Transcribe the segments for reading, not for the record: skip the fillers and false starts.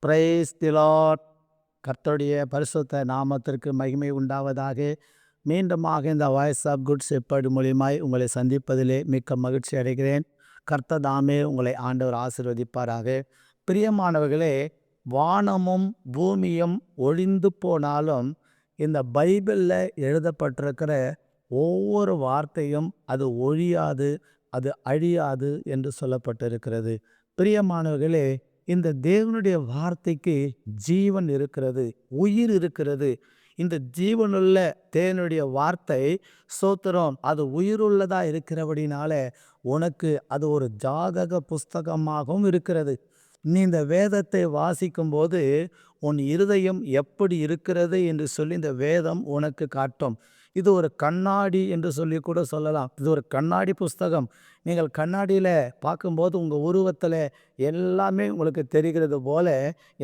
Praise the Lord. கர்த்தருடைய பரிசுத்த நாமத்திற்கு மகிமை உண்டாவதாக. மீண்டுமாக இந்த வாய்ஸ் ஆஃப் குட் ஷெப்பர்ட் மூலியமாய் உங்களை சந்திப்பதிலே மிக்க மகிழ்ச்சி அடைகிறேன். கர்த்தர் தாமே உங்களை ஆண்டவர் ஆசீர்வதிப்பாராக. பிரியமானவர்களே, வானமும் பூமியும் ஒழிந்து போனாலும் இந்த பைபிளில் எழுதப்பட்டிருக்கிற ஒவ்வொரு வார்த்தையும் அது ஒழியாது, அது அழியாது என்று சொல்லப்பட்டிருக்கிறது. பிரியமானவர்களே, இந்த தேவனுடைய வார்த்தைக்கு ஜீவன் இருக்கிறது, உயிர் இருக்கிறது. இந்த ஜீவனுள்ள தேவனுடைய வார்த்தை ஸ்தோத்திரம், அது உயிருள்ளதா இருக்கிறபடினால உனக்கு அது ஒரு ஜாதக புஸ்தகமாகவும் இருக்கிறது. நீ இந்த வேதத்தை வாசிக்கும்போது உன் இருதயம் எப்படி இருக்கிறது என்று சொல்லி இந்த வேதம் உனக்கு காட்டும். இது ஒரு கண்ணாடி என்று சொல்லி கூட சொல்லலாம். இது ஒரு கண்ணாடி புஸ்தகம். நீங்கள் கண்ணாடியில் பார்க்கும்போது உங்கள் உருவத்தில் எல்லாமே உங்களுக்கு தெரிகிறது போல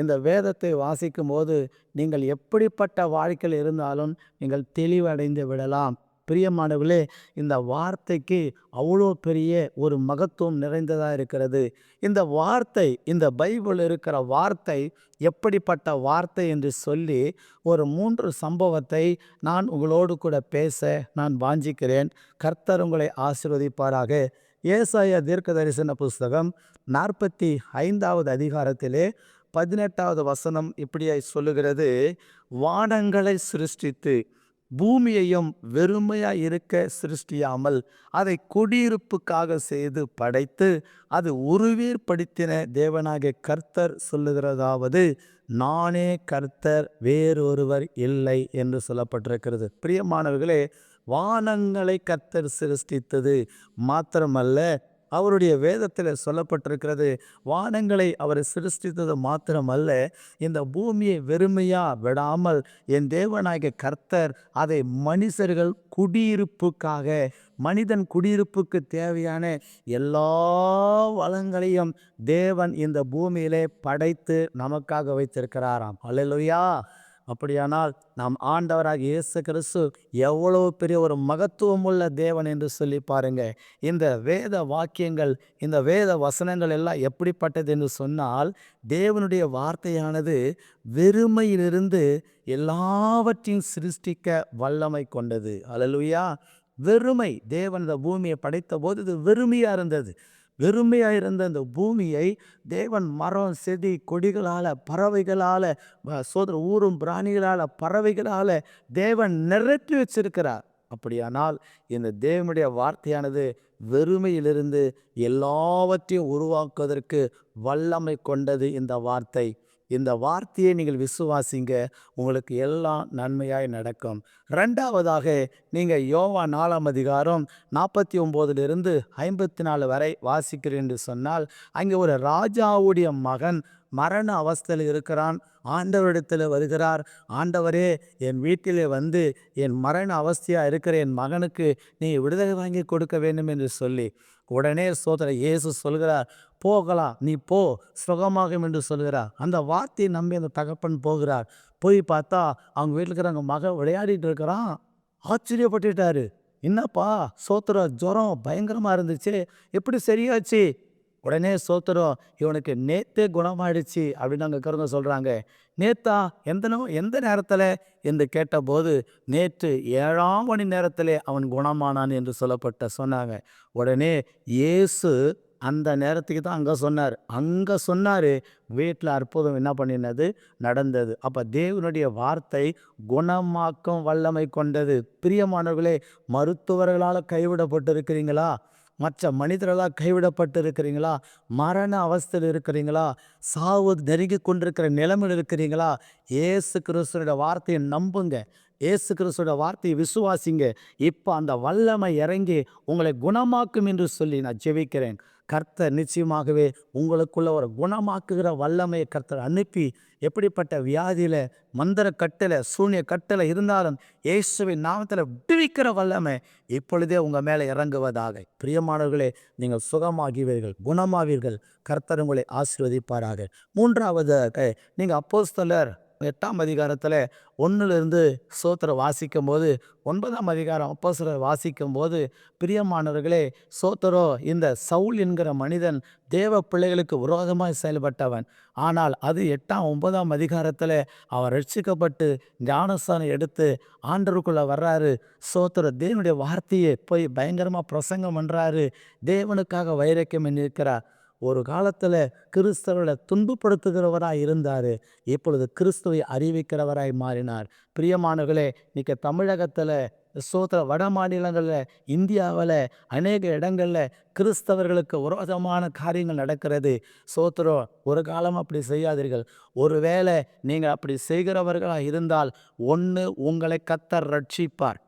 இந்த வேதத்தை வாசிக்கும்போது நீங்கள் எப்படிப்பட்ட வாழ்க்கையில் இருந்தாலும் நீங்கள் தெளிவடைந்து விடலாம். பிரியமானவர்களே, இந்த வார்த்தைக்கு அவ்வளோ பெரிய ஒரு மகத்துவம் நிறைந்ததாக இருக்கிறது. இந்த வார்த்தை, இந்த பைபிள் இருக்கிற வார்த்தை எப்படிப்பட்ட வார்த்தை என்று சொல்லி ஒரு 3 சம்பவத்தை நான் உங்களோடு கூட பேச நான் வாஞ்சிக்கிறேன். கர்த்தர் உங்களை ஆசீர்வதிப்பாராக. ஏசாயா தீர்க்க தரிசன புஸ்தகம் 45வது அதிகாரத்திலே 18வது வசனம் இப்படியாய் சொல்லுகிறது. வானங்களை சிருஷ்டித்து பூமியையும் வெறுமையாய் இருக்க சிருஷ்டியாமல் அதை குடியிருப்புக்காக செய்து படைத்து அது உருவீர்படுத்தின தேவனாகிய கர்த்தர் சொல்லுகிறதாவது, நானே கர்த்தர், வேறொருவர் இல்லை என்று சொல்லப்பட்டிருக்கிறது. பிரியமானவர்களே, வானங்களை கர்த்தர் சிருஷ்டித்தது மாத்திரமல்ல, அவருடைய வேதத்தில் சொல்லப்பட்டிருக்கிறது, வானங்களை அவர் சிருஷ்டித்தது மாத்திரமல்ல, இந்த பூமியை வெறுமையா விடாமல் என் தேவனாகிய கர்த்தர் அதை மனுஷர்கள் குடியிருப்புக்காக, மனிதன் குடியிருப்புக்கு தேவையான எல்லா வளங்களையும் தேவன் இந்த பூமியிலே படைத்து நமக்காக வைத்திருக்கிறாராம். அல்லேலூயா. அப்படியானால் நாம் ஆண்டவராக இயேசு கிறிஸ்து எவ்வளவு பெரிய ஒரு மகத்துவம் உள்ள தேவன் என்று சொல்லி பாருங்க. இந்த வேத வாக்கியங்கள், இந்த வேத வசனங்கள் எல்லாம் எப்படிப்பட்டது என்று சொன்னால், தேவனுடைய வார்த்தையானது வெறுமையிலிருந்து எல்லாவற்றையும் சிருஷ்டிக்க வல்லமை கொண்டது. அல்லேலூயா. வெறுமை, தேவன் இந்த பூமியை படைத்த போது இது வெறுமையா இருந்தது. வெறுமையாக இருந்த இந்த பூமியை தேவன் மரம் செடி கொடிகளால், பறவைகளால், ஊரும் பிராணிகளால், பறவைகளால் தேவன் நிரப்பி வச்சிருக்கிறார். அப்படியானால் இந்த தேவனுடைய வார்த்தையானது வெறுமையிலிருந்து எல்லாவற்றையும் உருவாக்குவதற்கு வல்லமை கொண்டது இந்த வார்த்தை. இந்த வார்த்தையை நீங்கள் விசுவாசிங்க, உங்களுக்கு எல்லாம் நன்மையாய் நடக்கும். 2வதாக, நீங்கள் யோவான் 4ஆம் அதிகாரம் 49லிருந்து 54 வரை வாசிக்கிறேன் என்று சொன்னால், அங்கே ஒரு ராஜாவுடைய மகன் மரண அவஸ்தையில் இருக்கிறான். ஆண்டவரிடத்தில் வருகிறார். ஆண்டவரே, என் வீட்டிலே வந்து என் மரண அவஸ்தையாக இருக்கிற என் மகனுக்கு நீ விடுதலை வாங்கி கொடுக்க வேண்டும் என்று சொல்லி, உடனே இயேசு சொல்கிறார், போகலாம், நீ போ, சுகமாகும் என்று சொல்கிறார். அந்த வார்த்தையை நம்பி அந்த தகப்பன் போகிறார். போய் பார்த்தா அவங்க வீட்டில் இருக்கிற மகன் விளையாடிட்டு இருக்கிறான். ஆச்சரியப்பட்டுட்டாரு. என்னப்பா ஜுரம் பயங்கரமாக இருந்துச்சு, எப்படி சரியாச்சு? உடனே இவனுக்கு நேத்தே குணமாயிடுச்சு அப்படின்னு அங்கே இருக்கிறவங்க சொல்கிறாங்க. நேத்தா? எந்த நேரத்தில் என்று கேட்டபோது, நேற்று 7ஆம் மணி நேரத்திலே அவன் குணமானான் என்று சொன்னாங்க. உடனே இயேசு அந்த நேரத்துக்கு தான் அங்கே சொன்னார். வீட்டில் அற்புதம் என்ன பண்ணினது நடந்தது. அப்போ தேவனுடைய வார்த்தை குணமாக்கும் வல்லமை கொண்டது. பிரியமானவர்களே, மருத்துவர்களால் கைவிடப்பட்டு இருக்கிறீங்களா? மற்ற மனிதர்களால் கைவிடப்பட்டு இருக்கிறீங்களா? மரண அவஸ்தையில் இருக்கிறீங்களா? சாவு நெருங்கி கொண்டிருக்கிற நிலைமையில் இருக்கிறீங்களா? இயேசு கிறிஸ்துவோட வார்த்தையை நம்புங்க. இயேசு கிறிஸ்துவோட வார்த்தையை விசுவாசிங்க. இப்போ அந்த வல்லமை இறங்கி உங்களை குணமாக்கும் என்று சொல்லி நான் ஜெபிக்கிறேன். கர்த்தர் நிச்சயமாகவே உங்களுக்குள்ள ஒரு குணமாக்குகிற வல்லமையை கர்த்தர் அனுப்பி, எப்படிப்பட்ட வியாதியில், மந்திர கட்டில், சூனிய கட்டில் இருந்தாலும் இயேசுவின் நாமத்தில் விடுவிக்கிற வல்லமை இப்பொழுதே உங்கள் மேலே இறங்குவதாக. பிரியமானவர்களே, நீங்கள் சுகமாகுவீர்கள், குணமாவீர்கள். கர்த்தர் உங்களை ஆசீர்வதிப்பாராக. 3வது, நீங்கள் அப்போஸ்தலர் 8ஆம் அதிகாரத்தில் 1லிருந்து ஸ்தோத்திரம் வாசிக்கும்போது 9ஆம் அதிகாரம் அப்போஸ்தலர் வாசிக்கும்போது, பிரியமானவர்களே, ஸ்தோத்திரம், இந்த சவுல் என்கிற மனிதன் தேவ பிள்ளைகளுக்கு விரோதமாய் செயல்பட்டவன். ஆனால் அது 8ஆம் 9ஆம் அதிகாரத்தில் அவர் ரட்சிக்கப்பட்டு ஞானஸ்நானம் எடுத்து ஆண்டவருக்குள்ள வர்றாரு. ஸ்தோத்திரம், தேவனுடைய வார்த்தையை போய் பயங்கரமா பிரசங்கம் பண்றாரு. தேவனுக்காக வைராக்கியம் இருக்கிறார். ஒரு காலத்துல கிறிஸ்தவர்களை துன்பப்படுத்துகிறவராய் இருந்தாரு. இப்பொழுது கிறிஸ்துவை அறிவிக்கிறவராய் மாறினார். பிரியமானவர்களே, இன்னைக்கு தமிழகத்துல, ஸ்தோத்திரம், வட மாநிலங்கள்ல, இந்தியாவில் அநேக இடங்கள்ல கிறிஸ்தவர்களுக்கு விரோதமான காரியங்கள் நடக்கிறது. ஸ்தோத்திரம், ஒரு காலம் அப்படி செய்யாதீர்கள். ஒருவேளை நீங்க அப்படி செய்கிறவர்களாக இருந்தால், ஒன்று, உங்களை கர்த்தர் ரட்சிப்பார்.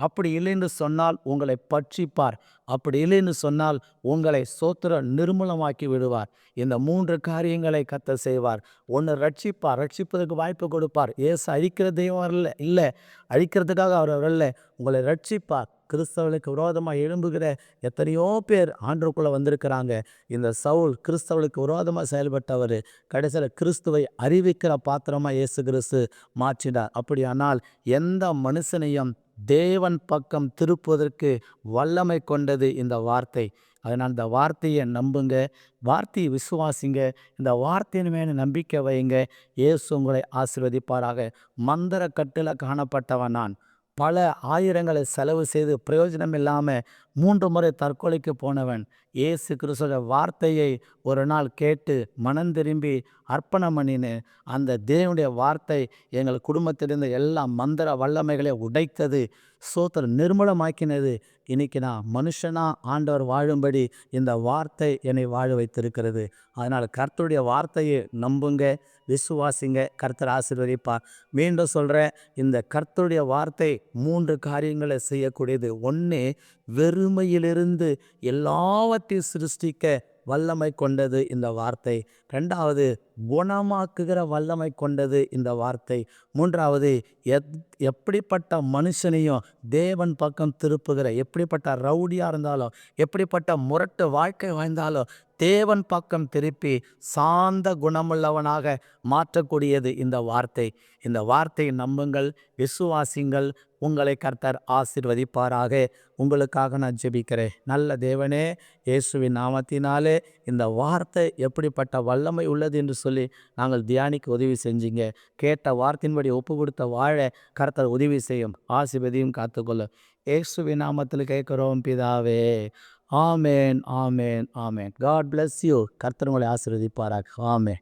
அப்படி இல்லைன்னு சொன்னால் உங்களை பட்சிப்பார். அப்படி இல்லைன்னு சொன்னால் உங்களை ஸ்தோத்திரம் நிர்மூலமாக்கி விடுவார். இந்த 3 காரியங்களை கர்த்தர் செய்வார். ஒன்று, ரட்சிப்பார். ரட்சிப்பதற்கு வாய்ப்பு கொடுப்பார். இயேசு அழிக்கிற தெய்வம் இல்லை. அழிக்கிறதுக்காக அவர் வரல. உங்களை ரட்சிப்பார். கிறிஸ்தவர்களுக்கு விரோதமாக எழும்புகிற எத்தனையோ பேர் ஆண்டவருக்குள்ள வந்திருக்கிறாங்க. இந்த சவுல் கிறிஸ்தவர்களுக்கு விரோதமாக செயல்பட்டவர். கடைசியில் கிறிஸ்துவை அறிவிக்கிற பாத்திரமா இயேசு கிறிஸ்து மாற்றினார். அப்படியானால் எந்த மனுஷனையும் தேவன் பக்கம் திருப்புவதற்கு வல்லமை கொண்டது இந்த வார்த்தை. அதனால் இந்த வார்த்தையை நம்புங்க, வார்த்தையை விசுவாசிங்க, இந்த வார்த்தையின் மேலே நம்பிக்கை வைங்க. இயேசு உங்களை ஆசீர்வதிப்பாராக. மந்திர கட்டில் காணப்பட்டவன் நான். பல ஆயிரங்களை செலவு செய்து பிரயோஜனம் இல்லாமல் 3 முறை தற்கொலைக்கு போனவன். இயேசு கிறிஸ்துவோட வார்த்தையை ஒரு நாள் கேட்டு மனம் திரும்பி அர்ப்பணம் பண்ணினேன். அந்த தேவனுடைய வார்த்தை எங்கள் குடும்பத்திலிருந்த எல்லா மந்திர வல்லமைகளை உடைத்தது. ஸ்தோத்திரம், நிர்மூலமாக்கினது. இன்னைக்கு நான் மனுஷனா ஆண்டவர் வாழும்படி இந்த வார்த்தை என்னை வாழ வைத்திருக்கிறது. அதனால் கர்த்தருடைய வார்த்தையை நம்புங்க, விசுவாசிங்க, கர்த்தர் ஆசீர்வதிப்பார். மீண்டும் சொல்கிறேன், இந்த கர்த்தருடைய வார்த்தை 3 காரியங்களை செய்யக்கூடியது. ஒன்று, வெறுமையிலிருந்து எல்லாவற்றையும் சிருஷ்டிக்க வல்லமை கொண்டது இந்த வார்த்தை. 2வது, குணமாக்குகிற வல்லமை கொண்டது இந்த வார்த்தை. 3வது, எப்படிப்பட்ட மனுஷனையும் தேவன் பக்கம் திருப்புகிற, எப்படிப்பட்ட ரவுடியாக இருந்தாலும், எப்படிப்பட்ட முரட்டு வாழ்க்கை வாழ்ந்தாலும் தேவன் பக்கம் திருப்பி சாந்த குணமுள்ளவனாக மாற்றக்கூடியது இந்த வார்த்தை. இந்த வார்த்தையை நம்புங்கள், விசுவாசிங்கள். உங்களை கர்த்தர் ஆசீர்வதிப்பாராக. உங்களுக்காக நான் ஜெபிக்கிறேன். நல்ல தேவனே, இயேசுவின் நாமத்தினாலே இந்த வார்த்தை எப்படிப்பட்ட வல்லமை உள்ளது என்று சொல்லி நாங்கள் தியானிக்க உதவி செஞ்சீங்க. கேட்ட வார்த்தையின்படி ஒப்பு கொடுத்த வாழ கர்த்தர் உதவி செய்யும். ஆசீர்வதியும் காத்துக்கொள்ளும். இயேசுவின் நாமத்தில் கேட்கிறோம் பிதாவே. ஆமேன், ஆமேன், ஆமேன். God bless you. கர்த்தர் உங்களை ஆசீர்வதிப்பாராக. ஆமேன்.